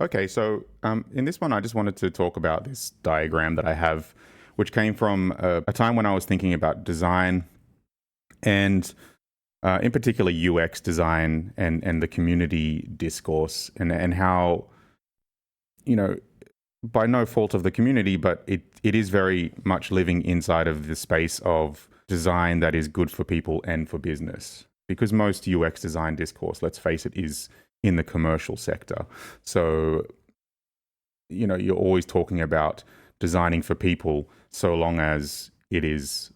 Okay, so in this one, I just wanted to talk about this diagram that I have, which came from a time when I was thinking about design and, in particular, UX design and the community discourse and how, you know, by no fault of the community, but it is very much living inside of the space of design that is good for people and for business. Because most UX design discourse, let's face it, is in the commercial sector. So, you're always talking about designing for people so long as it is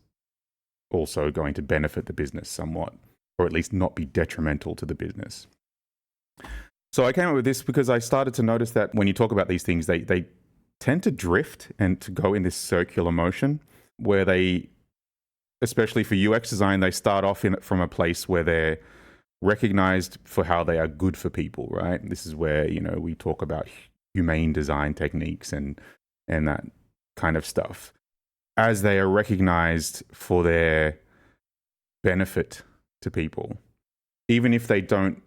also going to benefit the business somewhat, or at least not be detrimental to the business. So I came up with this because I started to notice that when you talk about these things, they tend to drift and to go in this circular motion where they, especially for UX design, they start off from a place where they're recognized for how they are good for people, right? This is where, we talk about humane design techniques and that kind of stuff. As they are recognized for their benefit to people, even if they don't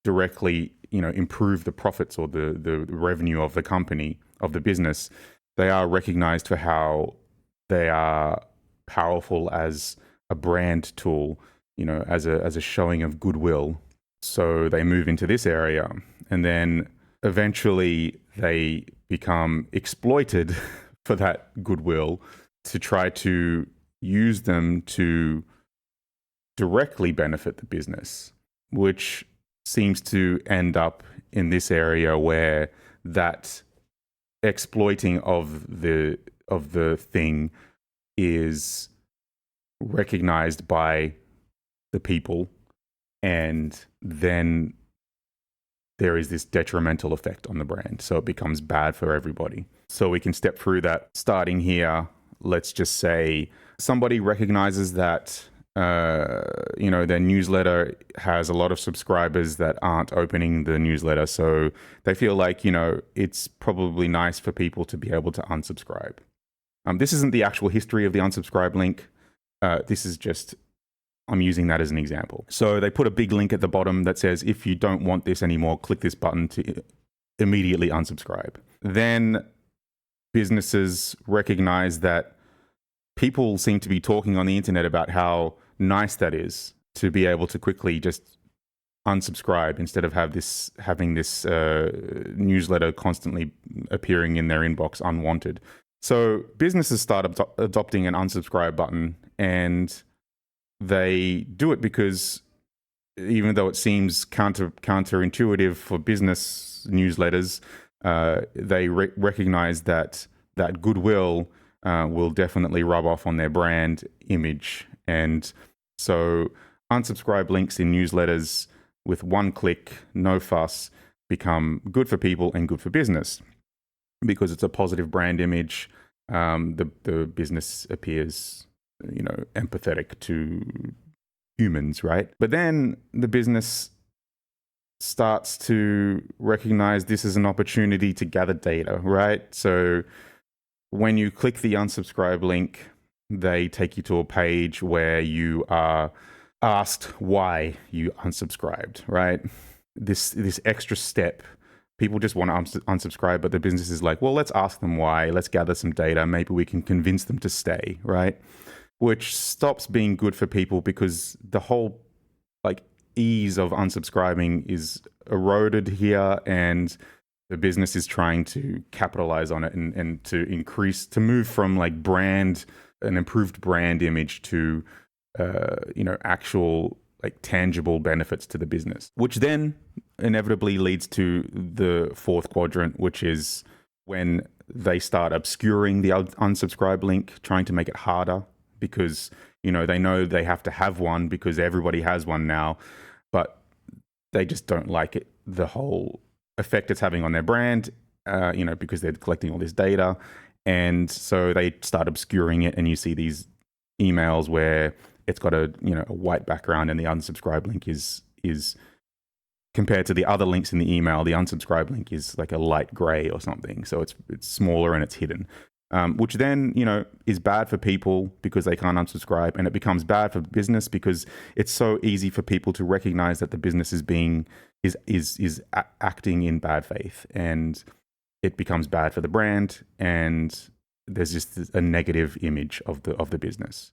directly, improve the profits or the revenue of the company, of the business, they are recognized for how they are powerful as a brand tool, as a showing of goodwill. So they move into this area, and then eventually they become exploited for that goodwill to try to use them to directly benefit the business, which seems to end up in this area where that exploiting of the thing is recognized by the people, and then there is this detrimental effect on the brand. So it becomes bad for everybody. So we can step through that starting here. Let's just say somebody recognizes that their newsletter has a lot of subscribers that aren't opening the newsletter. So they feel like, it's probably nice for people to be able to unsubscribe. This isn't the actual history of the unsubscribe link. This is just, I'm using that as an example. So they put a big link at the bottom that says, if you don't want this anymore, click this button to immediately unsubscribe. Then businesses recognize that people seem to be talking on the internet about how nice that is to be able to quickly just unsubscribe instead of having this newsletter constantly appearing in their inbox unwanted. So businesses start adopting an unsubscribe button, and they do it because even though it seems counterintuitive for business newsletters, they recognize that goodwill will definitely rub off on their brand image. And so unsubscribe links in newsletters with one click, no fuss, become good for people and good for business because it's a positive brand image. The business appears, empathetic to humans, right? But then the business starts to recognize this is an opportunity to gather data, right? So when you click the unsubscribe link, they take you to a page where you are asked why you unsubscribed, right? This extra step. People just want to unsubscribe, but the business is like, well, let's ask them why. Let's gather some data. Maybe we can convince them to stay, right? Which stops being good for people because the whole ease of unsubscribing is eroded here, and the business is trying to capitalize on it and to move from an improved brand image to actual tangible benefits to the business, which then inevitably leads to the fourth quadrant, which is when they start obscuring the unsubscribe link, trying to make it harder because they know they have to have one because everybody has one now, but they just don't like it, the whole effect it's having on their brand, because they're collecting all this data. And so they start obscuring it, and you see these emails where it's got a white background, and the unsubscribe link is compared to the other links in the email, the unsubscribe link is like a light gray or something. So it's smaller and it's hidden. which then, is bad for people because they can't unsubscribe, and it becomes bad for business because it's so easy for people to recognize that the business is acting in bad faith, and it becomes bad for the brand, and there's just a negative image of the business.